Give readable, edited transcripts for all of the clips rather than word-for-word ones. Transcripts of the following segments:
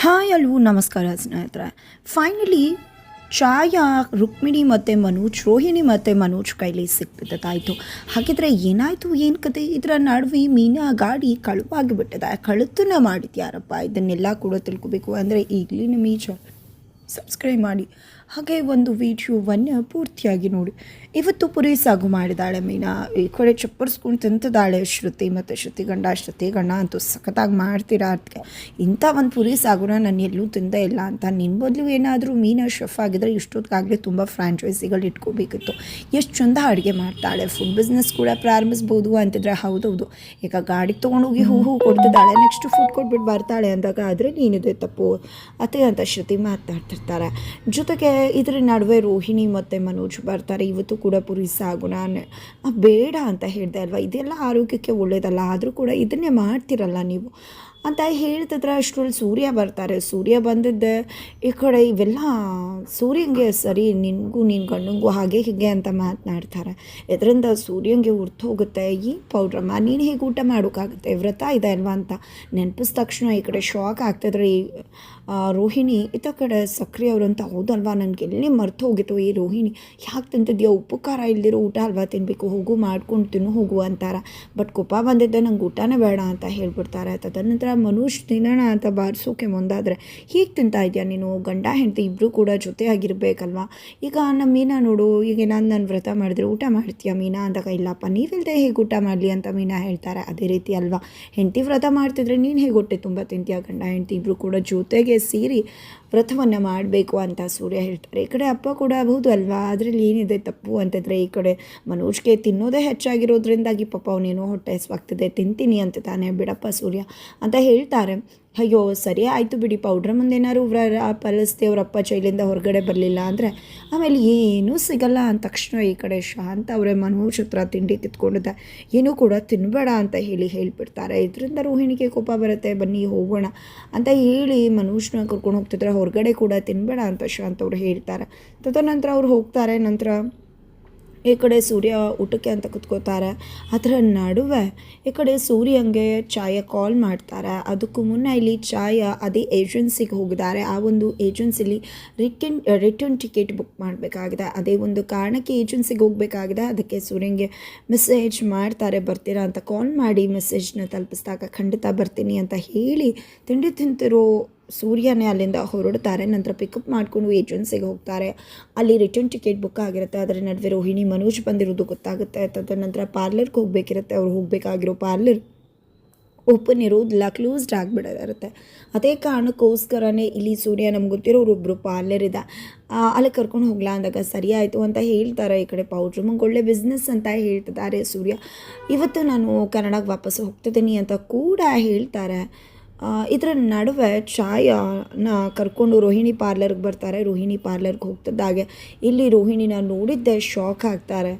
Hi ಅಲ್ವು ನಮಸ್ಕಾರ ಸ್ನೇಹಿತರೆ. Finally ಛಾಯಾ ರುಕ್ಮಿಣಿ ಮತ್ತು ಮನೋಜ್, ರೋಹಿಣಿ ಮತ್ತು ಮನೋಜ್ ಕೈಲಿ ಸಿಕ್ಬಿದ್ದಾಯಿತು. ಹಾಗಿದ್ರೆ ಏನಾಯಿತು, ಏನು ಕತೆ? ಇದರ ನಡುವೆ ಮೀನಾ ಗಾಡಿ ಕಳುವಾಗಿಬಿಟ್ಟಿದೆ. ಕಳುತನ ಮಾಡಿದ್ಯಾರಪ್ಪ? ಇದನ್ನೆಲ್ಲ ಕೂಡ ತಿಳ್ಕೊಬೇಕು ಅಂದರೆ ಈಗಲೇ ನಮ್ಮ ಈ ಸಬ್ಸ್ಕ್ರೈಬ್ ಮಾಡಿ, ಹಾಗೆ ಒಂದು ವಿಡಿಯೋವನ್ನು ಪೂರ್ತಿಯಾಗಿ ನೋಡಿ. ಇವತ್ತು ಪುರಿ ಸಾಗು ಮಾಡಿದಾಳೆ ಮೀನಾ. ಈ ಕಡೆ ಚಪ್ಪರ್ಸ್ಕೊಂಡು ತಿಂತಿದ್ದಾಳೆ ಶ್ರುತಿ, ಮತ್ತು ಶ್ರುತಿ ಗಂಡ ಅಂತೂ ಸಖತ್ತಾಗಿ ಮಾಡ್ತೀರಾ ಅದಕ್ಕೆ. ಇಂಥ ಒಂದು ಪುರಿ ಸಾಗುನ ನಾನು ಎಲ್ಲೂ ತಿಂದೇ ಇಲ್ಲ ಅಂತ. ನಿನ್ನ ಬದಲು ಏನಾದರೂ ಮೀನಾ ಶೆಫ್ ಆಗಿದ್ರೆ ಇಷ್ಟೊತ್ತಿಗಾಗಲೇ ತುಂಬ ಫ್ರಾಂಚೈಸಿಗಳು ಇಟ್ಕೋಬೇಕಿತ್ತು. ಎಷ್ಟು ಚಂದ ಅಡುಗೆ ಮಾಡ್ತಾಳೆ. ಫುಡ್ ಬಿಸ್ನೆಸ್ ಕೂಡ ಪ್ರಾರಂಭಿಸ್ಬೋದು ಅಂತಿದ್ರೆ ಹೌದೌದು. ಈಗ ಗಾಡಿಗೆ ತೊಗೊಂಡೋಗಿ ಹೂ ಕೊಡ್ತಿದ್ದಾಳೆ, ನೆಕ್ಸ್ಟ್ ಫುಡ್ ಕೊಟ್ಬಿಟ್ಟು ಬರ್ತಾಳೆ ಅಂದಾಗ ಆದರೆ ನೀನಿದೆ ತಪ್ಪು ಅತ್ತೆ ಅಂತ ಶ್ರುತಿ ಮಾತನಾಡ್ತಿರ್ತಾರೆ. ಜೊತೆಗೆ ಇದರ ನಡುವೆ ರೋಹಿಣಿ ಮತ್ತು ಮನೋಜ್ ಬರ್ತಾರೆ. ಇವತ್ತು ಕೂಡ ಪುರಿ ಸಾಗುನ ಬೇಡ ಅಂತ ಹೇಳಿದೆ ಅಲ್ವಾ, ಇದೆಲ್ಲ ಆರೋಗ್ಯಕ್ಕೆ ಒಳ್ಳೆಯದಲ್ಲ, ಆದರೂ ಕೂಡ ಇದನ್ನೇ ಮಾಡ್ತಿರಲ್ಲ ನೀವು ಅಂತ ಹೇಳ್ತಿದ್ರೆ ಅಷ್ಟರಲ್ಲಿ ಸೂರ್ಯ ಬರ್ತಾರೆ. ಸೂರ್ಯ ಬಂದಿದ್ದೆ ಈ ಕಡೆ ಇವೆಲ್ಲ ಸೂರ್ಯಂಗೆ ಸರಿ, ನಿನಗೂ ನಿನ್ನ ಗಂಡಂಗೂ ಹಾಗೆ ಹೀಗೆ ಅಂತ ಮಾತನಾಡ್ತಾರೆ. ಇದರಿಂದ ಸೂರ್ಯಂಗೆ ಉರ್ತು ಹೋಗುತ್ತೆ. ಈ ಪೌಡ್ರಮ್ಮ ನೀನು ಹೇಗೆ ಊಟ ಮಾಡೋಕ್ಕಾಗುತ್ತೆ, ವ್ರತ ಇದೆ ಅಲ್ವಾ ಅಂತ ನೆನಪಿಸಿದ ತಕ್ಷಣ ಈ ಕಡೆ ಶಾಕ್ ಆಗ್ತಿದ್ರೆ ಈ ರೋಹಿಣಿ. ಇತ್ತ ಕಡೆ ಸಕ್ರೆ ಅವರಂತ ಹೌದಲ್ವಾ, ನನಗೆ ಎಲ್ಲಿ ಮರ್ತು ಹೋಗಿತ್ತು ಈ ರೋಹಿಣಿ, ಯಾಕೆ ತಿಂತಿದ್ಯಾ, ಉಪ್ಪು ಖಾರ ಇಲ್ದಿರೋ ಊಟ ಅಲ್ವಾ ತಿನ್ನಬೇಕು, ಹೋಗು ಮಾಡ್ಕೊಂಡು ತಿನ್ನು ಹೋಗು ಅಂತಾರೆ. ಬಟ್ ಕೋಪ ಬಂದಿದ್ದೆ, ನಂಗೆ ಊಟನೇ ಬೇಡ ಅಂತ ಹೇಳ್ಬಿಡ್ತಾರೆ. ತದನಂತರ ಮನೋಜ್ ತಿನ್ನೋಣ ಅಂತ ಬಾರಿಸೋಕೆ ಮುಂದಾದರೆ, ಹೀಗೆ ತಿಂತಾ ಇದೆಯಾ ನೀನು, ಗಂಡ ಹೆಂಡತಿ ಇಬ್ಬರು ಕೂಡ ಜೊತೆ ಆಗಿರಬೇಕಲ್ವಾ. ಈಗ ನಮ್ಮ ಮೀನಾ ನೋಡು, ಈಗ ನಾನು ವ್ರತ ಮಾಡಿದ್ರೆ ಊಟ ಮಾಡ್ತೀಯಾ ಮೀನಾ ಅಂದಾಗ, ಇಲ್ಲಪ್ಪ ನೀವಿಲ್ಲದೆ ಹೇಗೆ ಊಟ ಮಾಡಲಿ ಅಂತ ಮೀನಾ ಹೇಳ್ತಾರೆ. ಅದೇ ರೀತಿ ಅಲ್ವಾ, ಹೆಂಡತಿ ವ್ರತ ಮಾಡ್ತಿದ್ರೆ ನೀನು ಹೇಗೆ ಹೊಟ್ಟೆ ತುಂಬ ತಿಂತೀಯ, ಗಂಡ ಹೆಂಡತಿ ಇಬ್ಬರು ಕೂಡ ಜೊತೆಗೆ ಸೇರಿ ವ್ರತವನ್ನು ಮಾಡಬೇಕು ಅಂತ ಸೂರ್ಯ ಹೇಳ್ತಾರೆ. ಈ ಕಡೆ ಅಪ್ಪ ಕೂಡ ಹೌದು ಅಲ್ವಾ, ಅದರಲ್ಲಿ ಏನಿದೆ ತಪ್ಪು ಅಂತಂದರೆ ಈ ಕಡೆ ಮನೋಜ್ಗೆ ತಿನ್ನೋದೇ ಹೆಚ್ಚಾಗಿರೋದ್ರಿಂದಾಗಿ ಪಾಪ ಅವನೇನೋ ಹೊಟ್ಟೆ ಹಸ್ವಾಗ್ತಿದೆ, ತಿಂತೀನಿ ಅಂತ ತಾನೇ, ಬಿಡಪ್ಪ ಸೂರ್ಯ ಅಂತ ಹೇಳ್ತಾರೆ. ಅಯ್ಯೋ ಸರಿ ಆಯಿತು ಬಿಡಿ, ಪೌಡ್ರ್ ಮುಂದೇನಾದ್ರು ಪಲಿಸ್ತೆ ಅವರಪ್ಪ ಚೈಲಿಂದ ಹೊರಗಡೆ ಬರಲಿಲ್ಲ ಅಂದರೆ ಆಮೇಲೆ ಏನೂ ಸಿಗಲ್ಲ ಅಂದ ತಕ್ಷಣ ಈ ಕಡೆ ಶಾಂತ ಅವರೇ ಮನೋಜ್ ಹತ್ರ ತಿಂಡಿ ಕಿತ್ಕೊಂಡಿದ್ದೆ, ಏನೂ ಕೂಡ ತಿನ್ನಬೇಡ ಅಂತ ಹೇಳಿಬಿಡ್ತಾರೆ. ಇದರಿಂದ ರೋಹಿಣಿಗೆ ಕೋಪ ಬರುತ್ತೆ, ಬನ್ನಿ ಹೋಗೋಣ ಅಂತ ಹೇಳಿ ಮನೋಜ್ನ ಕರ್ಕೊಂಡು ಹೋಗ್ತಿದ್ರೆ ಹೊರಗಡೆ ಕೂಡ ತಿನ್ನಬೇಡ ಅಂತ ಶಾಂತ ಅವರು ಹೇಳ್ತಾರೆ. ತದನಂತರ ಅವ್ರು ಹೋಗ್ತಾರೆ. ನಂತರ ಈ ಕಡೆ ಸೂರ್ಯ ಊಟಕ್ಕೆ ಅಂತ ಕುತ್ಕೋತಾರೆ. ಅದರ ನಡುವೆ ಈ ಕಡೆ ಸೂರ್ಯಂಗೆ ಛಾಯಾ ಕಾಲ್ ಮಾಡ್ತಾರೆ. ಅದಕ್ಕೂ ಮುನ್ನ ಇಲ್ಲಿ ಛಾಯಾ ಅದೇ ಏಜೆನ್ಸಿಗೆ ಹೋಗಿದ್ದಾರೆ. ಆ ಒಂದು ಏಜೆನ್ಸಿಲಿ ರಿಟರ್ನ್ ಟಿಕೆಟ್ ಬುಕ್ ಮಾಡಬೇಕಾಗಿದೆ. ಅದೇ ಒಂದು ಕಾರಣಕ್ಕೆ ಏಜೆನ್ಸಿಗೆ ಹೋಗಬೇಕಾಗಿದೆ. ಅದಕ್ಕೆ ಸೂರ್ಯಂಗೆ ಮೆಸೇಜ್ ಮಾಡ್ತಾರೆ, ಬರ್ತೀರಾ ಅಂತ. ಕಾಲ್ ಮಾಡಿ ಮೆಸೇಜ್ನ ತಲುಪಿಸಿದಾಗ ಖಂಡಿತ ಬರ್ತೀನಿ ಅಂತ ಹೇಳಿ ತಿಂಡಿ ತಿಂತಿರೋ ಸೂರ್ಯನೇ ಅಲ್ಲಿಂದ ಹೊರಡ್ತಾರೆ. ನಂತರ ಪಿಕಪ್ ಮಾಡಿಕೊಂಡು ಏಜೆನ್ಸಿಗೆ ಹೋಗ್ತಾರೆ. ಅಲ್ಲಿ ರಿಟರ್ನ್ ಟಿಕೆಟ್ ಬುಕ್ ಆಗಿರುತ್ತೆ. ಅದರ ನಡುವೆ ರೋಹಿಣಿ ಮನೋಜ್ ಬಂದಿರೋದು ಗೊತ್ತಾಗುತ್ತೆ. ತದನಂತರ ಪಾರ್ಲರ್ಗೆ ಹೋಗಬೇಕಿರುತ್ತೆ. ಅವ್ರು ಹೋಗಬೇಕಾಗಿರೋ ಪಾರ್ಲರ್ ಓಪನ್ ಇರೋದಿಲ್ಲ, ಕ್ಲೋಸ್ಡ್ ಆಗಿಬಿಡೋದಿರುತ್ತೆ. ಅದೇ ಕಾರಣಕ್ಕೋಸ್ಕರನೇ ಇಲ್ಲಿ ಸೂರ್ಯ ನಮ್ಗೆ ಗೊತ್ತಿರೋರೊಬ್ಬರು ಪಾರ್ಲರ್ ಇದೆ, ಅಲ್ಲಿ ಕರ್ಕೊಂಡು ಹೋಗ್ಲಾ ಅಂದಾಗ ಸರಿ ಆಯಿತು ಅಂತ ಹೇಳ್ತಾರೆ. ಈ ಕಡೆ ಪೌಡ್ರ್ ಮಂಗೆ ಒಳ್ಳೆ ಬಿಸ್ನೆಸ್ ಅಂತ ಹೇಳ್ತಿದ್ದಾರೆ ಸೂರ್ಯ. ಇವತ್ತು ನಾನು ಕನ್ನಡಕ್ಕೆ ವಾಪಸ್ ಹೋಗ್ತಿದ್ದೀನಿ ಅಂತ ಕೂಡ ಹೇಳ್ತಾರೆ. ಇದರ ನಡುವೆ ಛಾಯಾನ ಕರ್ಕೊಂಡು ರೋಹಿಣಿ ಪಾರ್ಲರ್ಗೆ ಬರ್ತಾರೆ. ರೋಹಿಣಿ ಪಾರ್ಲರ್ಗೆ ಹೋಗ್ತಿದ್ದಾಗೆ ಇಲ್ಲಿ ರೋಹಿಣಿನ ನೋಡಿದ್ದೆ ಶಾಕ್ ಆಗ್ತಾರೆ.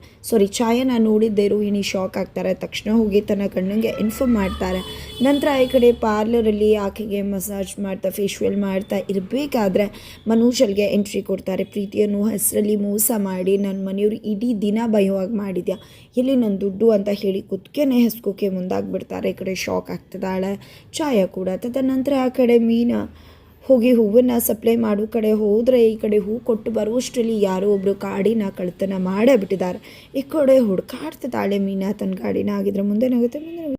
ಛಾಯಾನ ನೋಡಿದ್ದೆ ರೋಹಿಣಿ ಶಾಕ್ ಆಗ್ತಾರೆ. ತಕ್ಷಣ ಹೋಗಿ ತನ್ನ ಗಂಡನಿಗೆ ಇನ್ಫಾರ್ಮ್ ಮಾಡ್ತಾರೆ. ನಂತರ ಈ ಕಡೆ ಪಾರ್ಲರಲ್ಲಿ ಆಕೆಗೆ ಮಸಾಜ್ ಮಾಡ್ತಾ ಫೇಶಿಯಲ್ ಮಾಡ್ತಾ ಇರಬೇಕಾದ್ರೆ ಮನೋಜಲ್ಗೆ ಎಂಟ್ರಿ ಕೊಡ್ತಾರೆ. ಪ್ರೀತಿಯನ್ನು ಹೆಸರಲ್ಲಿ ಮೋಸ ಮಾಡಿ ನನ್ನ ಮನೆಯವರು ಇಡೀ ದಿನ ಭಯವಾಗಿ ಮಾಡಿದ್ಯಾ, ಎಲ್ಲಿ ನನ್ನ ದುಡ್ಡು ಅಂತ ಹೇಳಿ ಕುತ್ತಿಗೆನೇ ಹೆಸ್ಕೋಕೆ ಮುಂದಾಗ್ಬಿಡ್ತಾರೆ. ಈ ಕಡೆ ಶಾಕ್ ಆಗ್ತಿದ್ದಾಳೆ ಛಾಯಾ ಕೂಡ. ತದನಂತರ ಆ ಕಡೆ ಮೀನಾ ಹೋಗಿ ಹೂವನ್ನು ಸಪ್ಲೈ ಮಾಡೋ ಕಡೆ ಹೋದರೆ ಈ ಕಡೆ ಹೂ ಕೊಟ್ಟು ಬರುವಷ್ಟರಲ್ಲಿ ಯಾರೋ ಒಬ್ಬರು ಗಾಡಿನ ಕಳ್ತನ ಮಾಡೇ ಬಿಟ್ಟಿದ್ದಾರೆ. ಈ ಕಡೆ ಹುಡುಕಾಡ್ತಿದ್ದಾಳೆ ಮೀನಾ ತನ್ನ ಗಾಡಿನ. ಆಗಿದ್ರೆ ಮುಂದೇನಾಗುತ್ತೆ ಮುಂದೆ